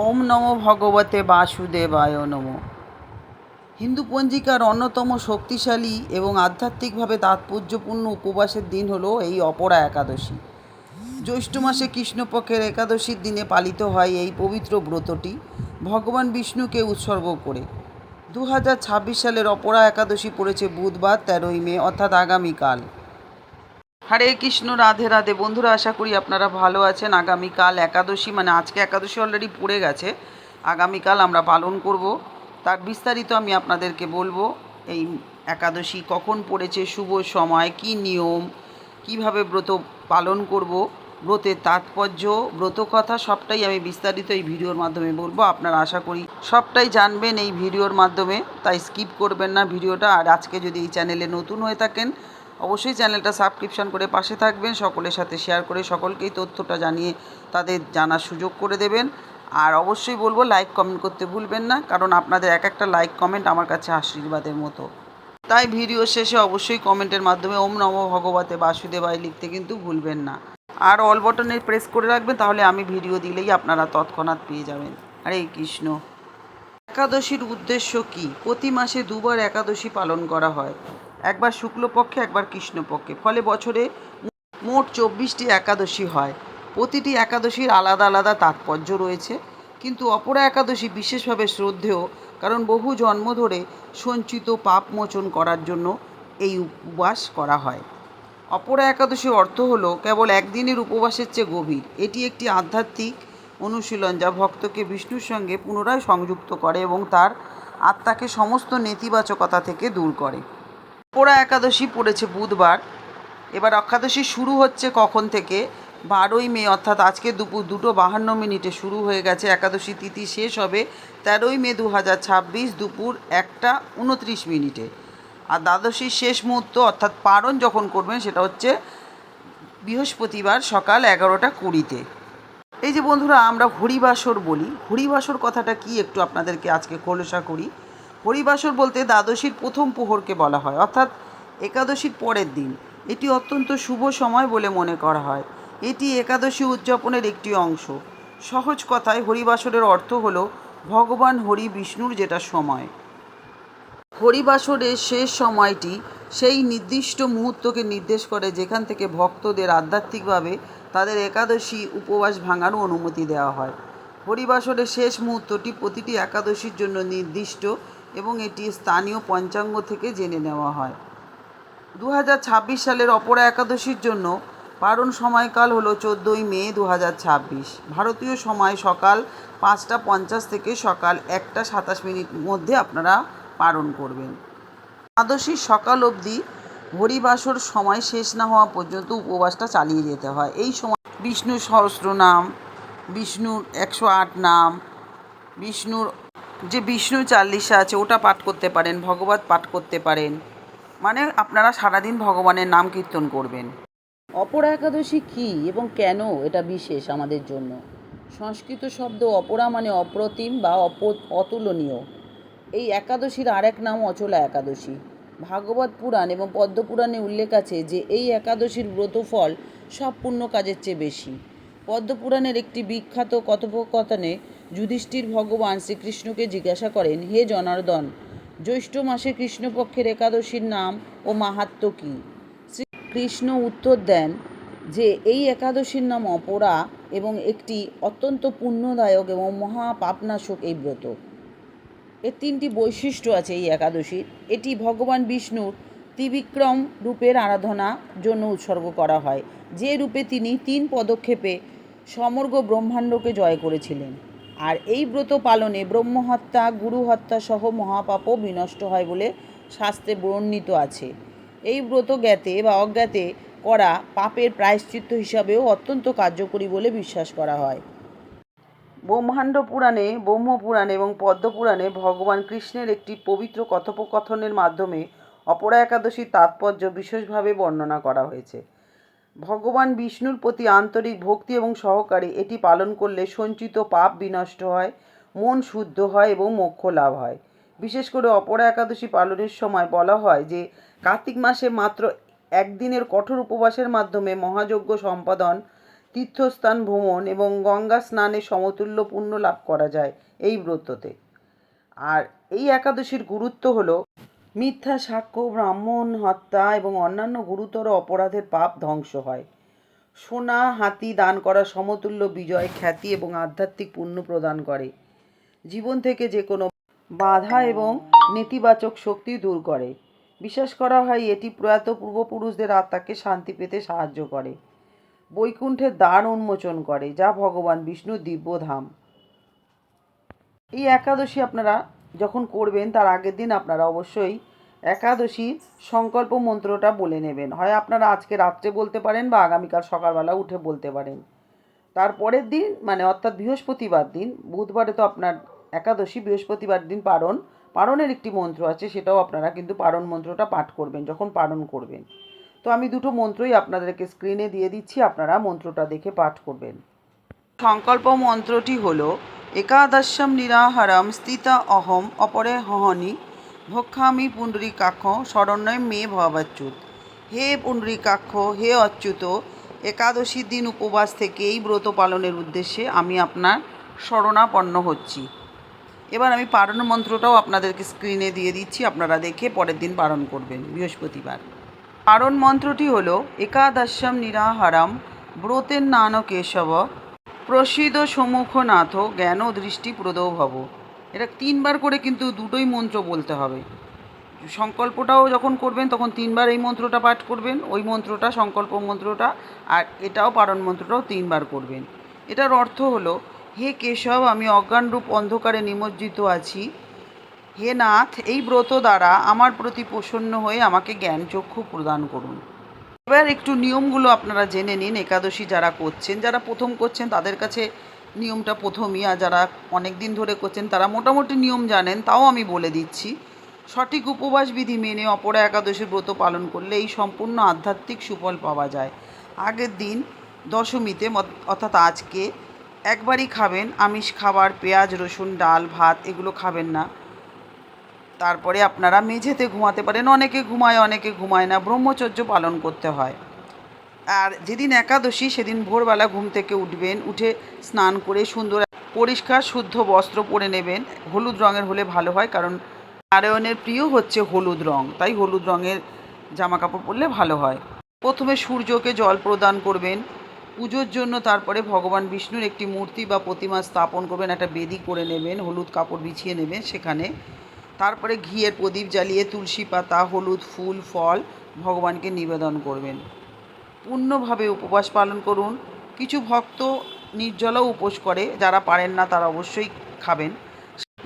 ওম নমো ভগবতে বাসুদেবায় নমঃ। হিন্দু পঞ্জিকার অন্যতম শক্তিশালী এবং আধ্যাত্মিকভাবে তাৎপর্যপূর্ণ উপবাসের দিন হলো এই অপরা একাদশী। জ্যৈষ্ঠ মাসে কৃষ্ণপক্ষের একাদশীর দিনে পালিত হয় এই পবিত্র ব্রতটি ভগবান বিষ্ণুকে উৎসর্গ করে। 2026 সালের অপরা একাদশী পড়েছে বুধবার 13ই মে অর্থাৎ আগামীকাল। হরে কৃষ্ণ, রাধে রাধে। বন্ধুরা, আশা করি আপনারা ভালো আছেন। আগামীকাল একাদশী, মানে আজকে একাদশী অলরেডি পড়ে গেছে, আগামীকাল আমরা পালন করব। তার বিস্তারিত আমি আপনাদেরকে বলবো। এই একাদশী কখন পড়েছে, শুভ সময়, কি নিয়ম, কিভাবে ব্রত পালন করব, ব্রতের তাৎপর্য, ব্রত কথা সবটাই আমি বিস্তারিত এই ভিডিওর মাধ্যমে বলবো। আপনারা আশা করি সবটাই জানবেন এই ভিডিওর মাধ্যমে, তাই স্কিপ করবেন না ভিডিওটা। আর আজকে যদি এই চ্যানেলে নতুন হয়ে থাকেন, অবশ্যই চ্যানেলটা সাবস্ক্রিপশন করে পাশে থাকবেন, সকলের সাথে শেয়ার করে সকলকেই তথ্যটা জানিয়ে তাদের জানার সুযোগ করে দেবেন। আর অবশ্যই বলবো লাইক কমেন্ট করতে ভুলবেন না, কারণ আপনাদের এক একটা লাইক কমেন্ট আমার কাছে আশীর্বাদের মতো। তাই ভিডিও শেষে অবশ্যই কমেন্টের মাধ্যমে ওম নমো ভগবতে বাসুদেবায় লিখতে কিন্তু ভুলবেন না। আর অল বটনে প্রেস করে রাখবেন, তাহলে আমি ভিডিও দিলেই আপনারা তৎক্ষণাৎ পেয়ে যাবেন। হরে কৃষ্ণ। একাদশীর উদ্দেশ্য কী? প্রতি মাসে দুবার একাদশী পালন করা হয়, একবার শুক্লপক্ষে, একবার কৃষ্ণপক্ষে। ফলে বছরে মোট 24টি একাদশী হয়। প্রতিটি একাদশীর আলাদা আলাদা তাৎপর্য রয়েছে, কিন্তু অপরা একাদশী বিশেষভাবে শ্রদ্ধেয়, কারণ বহু জন্ম ধরে সঞ্চিত পাপ মোচন করার জন্য এই উপবাস করা হয়। অপরা একাদশীর অর্থ হলো কেবল একদিনের উপবাসের চেয়ে গভীর। এটি একটি আধ্যাত্মিক অনুশীলন যা ভক্তকে বিষ্ণুর সঙ্গে পুনরায় সংযুক্ত করে এবং তার আত্মাকে সমস্ত নেতিবাচকতা থেকে দূর করে। অপরা একাদশী পড়েছে বুধবার। এবার একাদশী শুরু হচ্ছে কখন থেকে? 12ই মে অর্থাৎ আজকে দুপুর 2:52 শুরু হয়ে গেছে। একাদশী তিথি শেষ হবে 13ই মে 2026 দুপুর 1:29। আর দ্বাদশীর শেষ মুহূর্ত অর্থাৎ পারণ যখন করবেন সেটা হচ্ছে বৃহস্পতিবার সকাল 11:20। এই যে বন্ধুরা, আমরা হরিবাসর বলি, হরিবাসর কথাটা কি একটু আপনাদেরকে আজকে খোলসা করি। হরিবাসর বলতে দ্বাদশীর প্রথম প্রহরকে বলা হয়, অর্থাৎ একাদশীর পরের দিন। এটি অত্যন্ত শুভ সময় বলে মনে করা হয়। এটি একাদশী উদযাপনের একটি অংশ। সহজ কথায় হরিবাসরের অর্থ হলো ভগবান হরি বিষ্ণুর যেটা সময়। হরিবাসরের শেষ সময়টি সেই নির্দিষ্ট মুহূর্তকে নির্দেশ করে যেখান থেকে ভক্তদের আধ্যাত্মিকভাবে তাদের একাদশী উপবাস ভাঙার অনুমতি দেওয়া হয়। হরিবাসরের শেষ মুহূর্তটি প্রতিটি একাদশীর জন্য নির্দিষ্ট এবং এটি স্থানীয় পঞ্চাঙ্গ থেকে জেনে নেওয়া হয়। 2026 সালের অপরা একাদশীর জন্য পারণ সময়কাল হলো 14ই মে 2026। ভারতীয় সময় সকাল 5:50 থেকে সকাল 1:27 মধ্যে আপনারা পালন করবেন। দ্বাদশীর সকাল অবধি হরিবাসর সময় শেষ না হওয়া পর্যন্ত উপবাসটা চালিয়ে যেতে হয়। এই সময় বিষ্ণুর সহস্রনাম, বিষ্ণুর 108 নাম, বিষ্ণুর যে বিষ্ণু চাল্লিশা আছে ওটা পাঠ করতে পারেন, ভগবত পাঠ করতে পারেন, মানে আপনারা সারাদিন ভগবানের নাম কীর্তন করবেন। অপরা একাদশী কী এবং কেন এটা বিশেষ আমাদের জন্য? সংস্কৃত শব্দ অপরা মানে অপ্রতিম বা অতুলনীয়। এই একাদশীর আরেক নাম অচলা একাদশী। ভাগবত পুরাণ এবং পদ্মপুরাণে উল্লেখ আছে যে এই একাদশীর ব্রতফল সব পুণ্য কাজের চেয়ে বেশি। পদ্মপুরাণের একটি বিখ্যাত কথোপকথনে যুধিষ্ঠির ভগবান শ্রীকৃষ্ণকে জিজ্ঞাসা করেন, হে জনার্দন, জ্যৈষ্ঠ মাসে কৃষ্ণপক্ষের একাদশীর নাম ও মাহাত্ম্য কী? শ্রীকৃষ্ণ উত্তর দেন যে এই একাদশীর নাম অপরা এবং একটি অত্যন্ত পুণ্যদায়ক এবং মহাপাপনাশক এই ব্রত। এর 3টি বৈশিষ্ট্য আছে এই একাদশীর। এটি ভগবান বিষ্ণুর ত্রিবিক্রম রূপের আরাধনার জন্য উৎসর্গ করা হয়, যে রূপে তিনি 3 পদক্ষেপে সমগ্র ব্রহ্মাণ্ডকে জয় করেছিলেন। আর এই ব্রত পালনে ব্রহ্মহত্যা, গুরুহত্যা সহ মহাপাপও বিনষ্ট হয় বলে শাস্ত্রে বর্ণিত আছে। এই ব্রত জ্ঞাতে বা অজ্ঞাতে করা পাপের প্রায়শ্চিত্ত হিসাবেও অত্যন্ত কার্যকরী বলে বিশ্বাস করা হয়। ব্রহ্মাণ্ড পুরাণে, ব্রহ্মপুরাণে এবং পদ্মপুরাণে ভগবান কৃষ্ণের একটি পবিত্র কথোপকথনের মাধ্যমে অপরা একাদশীর তাৎপর্য বিশেষভাবে বর্ণনা করা হয়েছে। ভগবান বিষ্ণুর প্রতি আন্তরিক ভক্তি এবং সহকারে এটি পালন করলে সঞ্চিত পাপ বিনষ্ট হয়, মন শুদ্ধ হয় এবং মোক্ষ লাভ হয়। বিশেষ করে অপরা একাদশী পালনের সময় বলা হয় যে কার্তিক মাসে মাত্র একদিনের কঠোর উপবাসের মাধ্যমে মহাযজ্ঞ সম্পাদন তীর্থস্থান ভ্রমণ এবং গঙ্গা স্নানে সমতুল্য পুণ্য লাভ করা যায় এই ব্রততে। আর এই একাদশীর গুরুত্ব হলো মিথ্যা সাক্ষ্য, ব্রাহ্মণ হত্যা এবং অন্যান্য গুরুতর অপরাধের পাপ ধ্বংস হয়। সোনা হাতি দান করা সমতুল্য বিজয়, খ্যাতি এবং আধ্যাত্মিক পুণ্য প্রদান করে। জীবন থেকে যে কোনো বাধা এবং নেতিবাচক শক্তি দূর করে। বিশ্বাস করা হয় এটি প্রয়াত পূর্বপুরুষদের আত্মাকে শান্তি পেতে সাহায্য করে। বৈকুণ্ঠের দ্বার উন্মোচন করে, যা ভগবান বিষ্ণুর দিব্যধাম। এই একাদশী আপনারা যখন করবেন তার আগের দিন আপনারা অবশ্যই একাদশীর সংকল্প মন্ত্রটা বলে নেবেন। হয় আপনারা আজকে রাত্রে বলতে পারেন বা আগামীকাল সকালবেলা উঠে বলতে পারেন। তারপরের দিন মানে অর্থাৎ বৃহস্পতিবার দিন, বুধবারে তো আপনার একাদশী, বৃহস্পতিবার দিন পারণের একটি মন্ত্র আছে, সেটাও আপনারা কিন্তু পারণ মন্ত্রটা পাঠ করবেন যখন পারণ করবেন। তো আমি দুটো মন্ত্রই আপনাদেরকে স্ক্রিনে দিয়ে দিচ্ছি, আপনারা মন্ত্রটা দেখে পাঠ করবেন। সংকল্প মন্ত্রটি হলো একাদশম নিরাহারম স্থিতা অহম অপরে হহনি ভক্ষামি পুণ্ডরীকাক্ষ শরণ্যয় মে ভবাচ্যুত। হে পুণ্ডরীকাক্ষ, হে অচ্যুত, একাদশীর দিন উপবাস থেকে এই ব্রত পালনের উদ্দেশ্যে আমি আপনার শরণাপন্ন হচ্ছি। এবার আমি পারণ মন্ত্রটাও আপনাদেরকে স্ক্রিনে দিয়ে দিচ্ছি, আপনারা দেখে পরের দিন পালন করবেন বৃহস্পতিবার। পারণ মন্ত্রটি হলো একাদশম নিরাহারম ব্রতের নান কেশব প্রসিদ সম্মুখনাথ জ্ঞান দৃষ্টি প্রদৌ ভব। এটা 3বার করে কিন্তু দুটোই মন্ত্র বলতে হবে। সংকল্পটাও যখন করবেন তখন 3বার এই মন্ত্রটা পাঠ করবেন, ওই মন্ত্রটা সংকল্প মন্ত্রটা, আর এটাও পারণ মন্ত্রটাও 3বার করবেন। এটার অর্থ হলো হে কেশব, আমি অজ্ঞানরূপ অন্ধকারে নিমজ্জিত আছি। হে নাথ, এই ব্রত দ্বারা আমার প্রতি প্রসন্ন হয়ে আমাকে জ্ঞান চক্ষু প্রদান করুন। এবার একটু নিয়মগুলো আপনারা জেনে নিন। একাদশী যারা করছেন, যারা প্রথম করছেন তাদের কাছে নিয়মটা প্রথমই, আর যারা অনেক দিন ধরে করছেন তারা মোটামুটি নিয়ম জানেন, তাও আমি বলে দিচ্ছি। সঠিক উপবাস বিধি মেনে অপরা একাদশীর ব্রত পালন করলে এই সম্পূর্ণ আধ্যাত্মিক সুফল পাওয়া যায়। আগের দিন দশমীতে অর্থাৎ আজকে একবারই খাবেন আমিষ খাবার, পেঁয়াজ রসুন ডাল ভাত এগুলো খাবেন না। তারপরে আপনারা মেঝেতে ঘুমাতে পারেন, অনেকে ঘুমায় অনেকে ঘুমায় না, ব্রহ্মচর্য পালন করতে হয়। আর যেদিন একাদশী সেদিন ভোরবেলা ঘুম থেকে উঠবেন, উঠে স্নান করে সুন্দর পরিষ্কার শুদ্ধ বস্ত্র পরে নেবেন। হলুদ রঙের হলে ভালো হয়, কারণ নারায়ণের প্রিয় হচ্ছে হলুদ রঙ, তাই হলুদ রঙের জামা কাপড় পরলে ভালো হয়। প্রথমে সূর্যকে জল প্রদান করবেন পুজোর জন্য, তারপরে ভগবান বিষ্ণুর একটি মূর্তি বা প্রতিমা স্থাপন করবেন, একটা বেদি করে নেবেন, হলুদ কাপড় বিছিয়ে নেবেন সেখানে। তারপরে ঘিয়ের প্রদীপ জ্বালিয়ে তুলসী পাতা, হলুদ ফুল ফল ভগবানকে নিবেদন করবেন। পূর্ণভাবে উপবাস পালন করুন। কিছু ভক্ত নির্জলাও উপোস করে, যারা পারেন না তারা অবশ্যই খাবেন।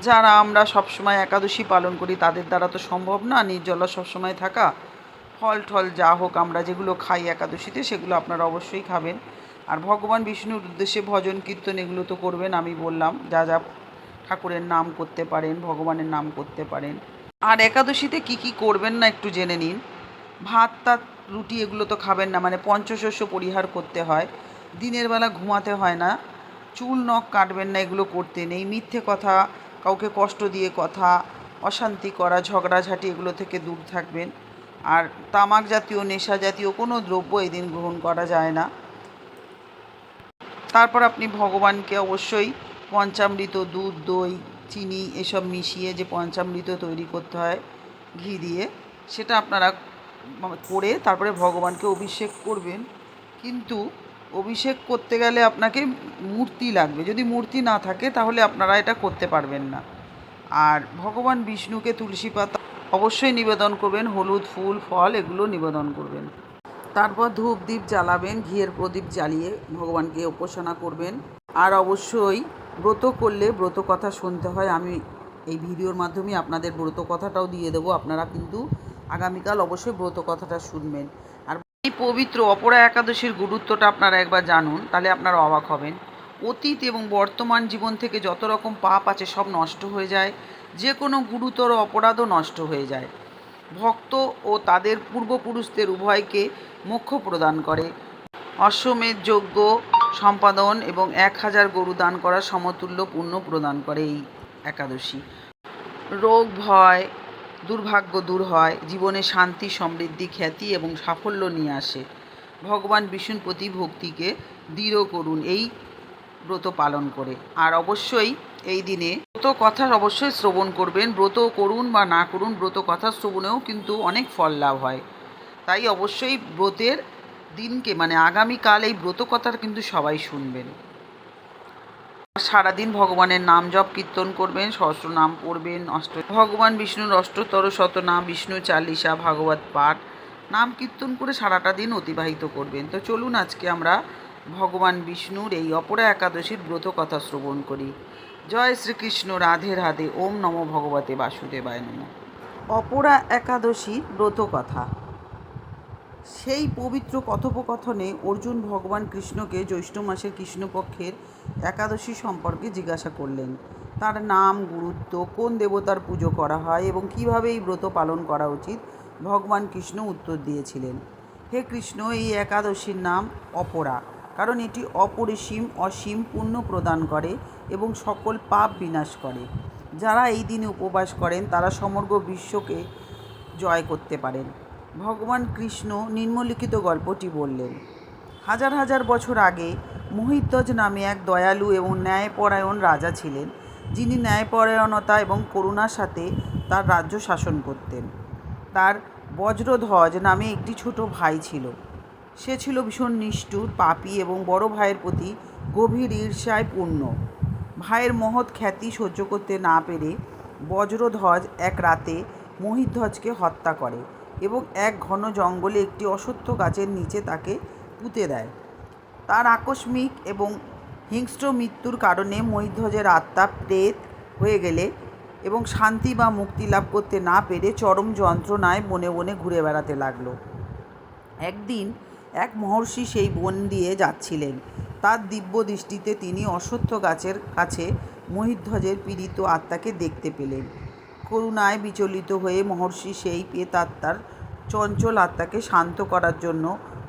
যারা আমরা সবসময় একাদশী পালন করি তাদের দ্বারা তো সম্ভব না নির্জলা সবসময় থাকা। ফল টল যা হোক আমরা যেগুলো খাই একাদশীতে সেগুলো আপনারা অবশ্যই খাবেন। আর ভগবান বিষ্ণুর উদ্দেশ্যে ভজন কীর্তন এগুলো তো করবেন, আমি বললাম যা যা ঠাকুরের নাম করতে পারেন, ভগবানের নাম করতে পারেন। আর একাদশীতে কি কি করবেন না একটু জেনে নিন। ভাত টাত রুটি এগুলো তো খাবেন না, মানে পঞ্চশস্য পরিহার করতে হয়। দিনের বেলা ঘুমাতে হয় না। চুল নখ কাটবেন না, এগুলো করতে নেই। মিথ্যে কথা, কাউকে কষ্ট দিয়ে কথা, অশান্তি করা, ঝগড়াঝাটি এগুলো থেকে দূর থাকবেন। আর তামাক জাতীয় নেশা জাতীয় কোনো দ্রব্য এদিন গ্রহণ করা যায় না। তারপর আপনি ভগবানকে অবশ্যই পঞ্চামৃত, দুধ দই চিনি এসব মিশিয়ে যে পঞ্চামৃত তৈরি করতে হয় ঘি দিয়ে, সেটা আপনারা করে তারপরে ভগবানকে অভিষেক করবেন। কিন্তু অভিষেক করতে গেলে আপনাকে মূর্তি লাগবে, যদি মূর্তি না থাকে তাহলে আপনারা এটা করতে পারবেন না। আর ভগবান বিষ্ণুকে তুলসী পাতা অবশ্যই নিবেদন করবেন, হলুদ ফুল ফল এগুলো নিবেদন করবেন। তারপর ধূপ দ্বীপ জ্বালাবেন, ঘিয়ের প্রদীপ জ্বালিয়ে ভগবানকে উপাসনা করবেন। আর অবশ্যই ব্রত করলে ব্রত কথা শুনতে হয়। আমি এই ভিডিওর মাধ্যমে আপনাদের ব্রত কথাটাও দিয়ে দেবো, আপনারা কিন্তু আগামীকাল অবশ্যই ব্রত কথাটা শুনবেন। আর এই পবিত্র অপরা একাদশীর গুরুত্বটা আপনারা একবার জানুন, তাহলে আপনারা অবাক হবেন। অতীত এবং বর্তমান জীবন থেকে যত রকম পাপ আছে সব নষ্ট হয়ে যায়, যে কোনো গুরুতর অপরাধও নষ্ট হয়ে যায়। ভক্ত ও তাদের পূর্বপুরুষদের উভয়কে মোক্ষ প্রদান করে। অশ্বমেধ যজ্ঞ সম্পাদন এবং 1000 গরু দান করার সমতুল্য পুণ্য প্রদান করে এই একাদশী। রোগ ভয় দুর্ভাগ্য দূর হয়, জীবনে শান্তি সমৃদ্ধি খ্যাতি এবং সাফল্য নিয়ে আসে। ভগবান বিষ্ণুর প্রতি ভক্তিকে দৃঢ় করুন এই ব্রত পালন করে। আর অবশ্যই এই দিনে ব্রত কথা অবশ্যই শ্রবণ করবেন। ব্রত করুন বা না করুন, ব্রত কথা শ্রবণেও কিন্তু অনেক ফল লাভ হয়। তাই অবশ্যই ব্রতের দিনকে মানে আগামীকাল এই ব্রত কথার কিন্তু সবাই শুনবেন। সারাদিন ভগবানের নাম জপ কীর্তন করবেন, সহস্রনাম পড়বেন, ভগবান বিষ্ণুর অষ্টতর শতনাম, বিষ্ণু চালিসা, ভাগবত পাঠ, নাম কীর্তন করে সারাটা দিন অতিবাহিত করবেন। তো চলুন আজকে আমরা ভগবান বিষ্ণুর এই অপরা একাদশীর ব্রত কথা শ্রবণ করি। জয় শ্রীকৃষ্ণ, রাধে রাধে, ওম নমো ভগবতে বাসুদেবায় নমঃ। অপরা একাদশীর ব্রত কথা। সেই পবিত্র কথোপকথনে অর্জুন ভগবান কৃষ্ণকে জ্যৈষ্ঠ মাসের কৃষ্ণপক্ষের একাদশী সম্পর্কে জিজ্ঞাসা করলেন। তার নাম, গুরুত্ব, কোন দেবতার পুজো করা হয় এবং কীভাবে এই ব্রত পালন করা উচিত ভগবান কৃষ্ণ উত্তর দিয়েছিলেন। হে কৃষ্ণ, এই একাদশীর নাম অপরা, কারণ এটি অপরিসীম অসীম পুণ্য প্রদান করে এবং সকল পাপ বিনাশ করে। যারা এই দিনে উপবাস করেন তারা সমগ্র বিশ্বকে জয় করতে পারেন। ভগবান কৃষ্ণ নিম্নলিখিত গল্পটি বললেন। হাজার হাজার বছর আগে মহিধ্বজ নামে এক দয়ালু এবং ন্যায়পরায়ণ রাজা ছিলেন, যিনি ন্যায়পরায়ণতা এবং করুণার সাথে তার রাজ্য শাসন করতেন। তার বজ্রধ্বজ নামে একটি ছোট ভাই ছিল। সে ছিল ভীষণ নিষ্ঠুর, পাপী এবং বড় ভাইয়ের প্রতি গভীর ঈর্ষায় পূর্ণ। ভাইয়ের মহৎ খ্যাতি সহ্য করতে না পেরে বজ্রধ্বজ এক রাতে মহিধ্বজকে হত্যা করে এবং এক ঘন জঙ্গলে একটি অশ্বত্থ গাছের নিচে তাকে পুঁতে দেয়। তার আকস্মিক এবং হিংস্র মৃত্যুর কারণে মহিধ্বজের আত্মা প্রেত হয়ে গেলে এবং শান্তি বা মুক্তি লাভ করতে না পেরে চরম যন্ত্রণায় বনে বনে ঘুরে বেড়াতে লাগল। একদিন এক মহর্ষি সেই বন দিয়ে যাচ্ছিলেন। তার দিব্য দৃষ্টিতে তিনি অশ্বত্থ গাছের কাছে মহিধ্বজের পীড়িত আত্মাকে দেখতে পেলেন। করুণায় বিচলিত হয়ে মহর্ষি সেই প্রেতাত্মার চঞ্চল আত্মাকে শান্ত করার জন্য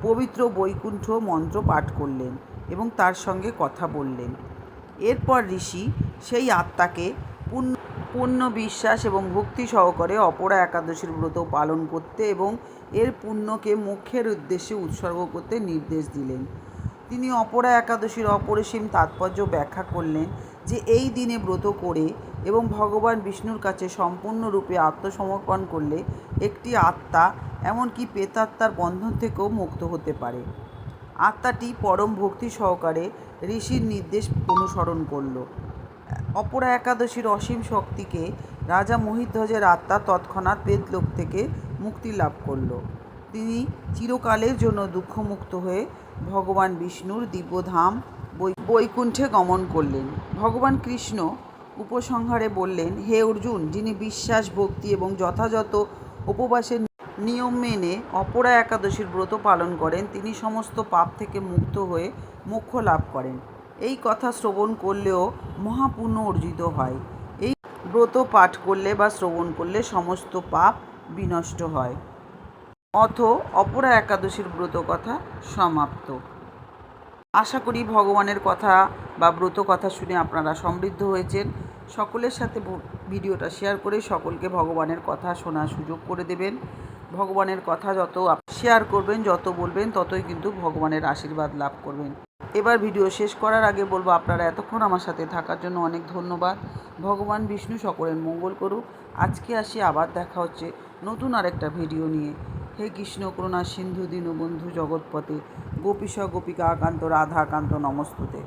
পবিত্র বৈকুণ্ঠ মন্ত্র পাঠ করলেন এবং তার সঙ্গে কথা বললেন। এরপর ঋষি সেই আত্মাকে পূর্ণ বিশ্বাস এবং ভক্তি সহকারে অপরা একাদশীর ব্রত পালন করতে এবং এর পুণ্যকে মোক্ষের উদ্দেশ্যে উৎসর্গ করতে নির্দেশ দিলেন। তিনি অপরা একাদশীর অপরিসীম তাৎপর্য ব্যাখ্যা করলেন যে এই দিনে ব্রত করে এবং ভগবান বিষ্ণুর কাছে সম্পূর্ণরূপে আত্মসমর্পণ করলে একটি আত্মা এমনকি প্রেতাত্মার বন্ধন থেকেও মুক্ত হতে পারে। আত্মাটি পরম ভক্তি সহকারে ঋষির নির্দেশ অনুসরণ করল। অপরা একাদশীর অসীম শক্তিকে রাজা মহিধ্বজের আত্মা তৎক্ষণাৎ প্রেতলোক থেকে মুক্তি লাভ করল। তিনি চিরকালের জন্য দুঃখমুক্ত হয়ে ভগবান বিষ্ণুর দিব্যধাম বৈকুণ্ঠে গমন করলেন। ভগবান কৃষ্ণ উপসংহারে বললেন, হে অর্জুন, যিনি বিশ্বাস, ভক্তি এবং যথাযথ উপবাসের নিয়ম মেনে অপরা একাদশীর ব্রত পালন করেন তিনি সমস্ত পাপ থেকে মুক্ত হয়ে মোক্ষ লাভ করেন। এই কথা শ্রবণ করলেও মহাপুণ্য অর্জিত হয়। এই ব্রত পাঠ করলে বা শ্রবণ করলে সমস্ত পাপ বিনষ্ট হয়। অপরা একাদশীর ব্রত কথা সমাপ্ত। আশা করি ভগবানের কথা বা ব্রত কথা শুনে আপনারা সমৃদ্ধ হয়েছেন। সকলের সাথে ভিডিওটা শেয়ার করে সকলকে ভগবানের কথা শোনার সুযোগ করে দেবেন। ভগবানের কথা যত শেয়ার করবেন, যত বলবেন, ততই কিন্তু ভগবানের আশীর্বাদ লাভ করবেন। এবার ভিডিও শেষ করার আগে বলবো, আপনারা এতক্ষণ আমার সাথে থাকার জন্য অনেক ধন্যবাদ। ভগবান বিষ্ণু সকলের মঙ্গল করুক। আজকে আসি, আবার দেখা হচ্ছে নতুন আরেকটা ভিডিও নিয়ে। হে কৃষ্ণ করুণা সিন্ধু দীনবন্ধু জগৎপতে গোপীশ গোপিকা কান্ত রাধাকান্ত নমস্তুতে।